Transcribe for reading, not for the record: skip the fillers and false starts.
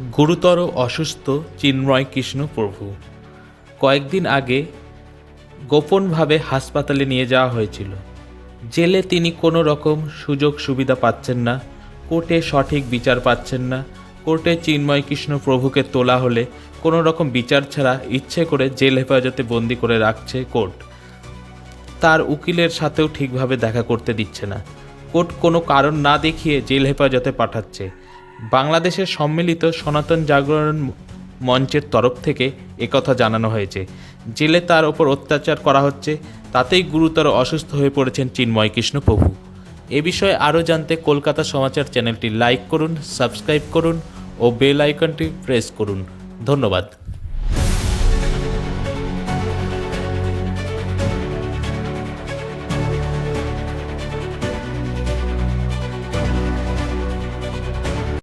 গুরুতর অসুস্থ চিন্ময় কৃষ্ণ প্রভু। কয়েকদিন আগে গোপনভাবে হাসপাতালে নিয়ে যাওয়া হয়েছিল। জেলে তিনি কোনো রকম সুযোগ সুবিধা পাচ্ছেন না, কোর্টে সঠিক বিচার পাচ্ছেন না। কোর্টে চিন্ময় কৃষ্ণ প্রভুকে তোলা হলে কোনো রকম বিচার ছাড়া ইচ্ছে করে জেল হেফাজতে বন্দি করে রাখছে কোর্ট। তার উকিলের সাথেও ঠিকভাবে দেখা করতে দিচ্ছে না। কোর্ট কোনো কারণ না দেখিয়ে জেল হেফাজতে পাঠাচ্ছে। বাংলাদেশের সম্মিলিত সনাতন জাগরণ মঞ্চের তরফ থেকে একথা জানানো হয়েছে। জেলে তার ওপর অত্যাচার করা হচ্ছে, তাতেই গুরুতর অসুস্থ হয়ে পড়েছেন চিন্ময় কৃষ্ণ প্রভু। এ বিষয়ে আরও জানতে কলকাতা সমাচার চ্যানেলটি লাইক করুন, সাবস্ক্রাইব করুন ও বেল আইকনটি প্রেস করুন। ধন্যবাদ।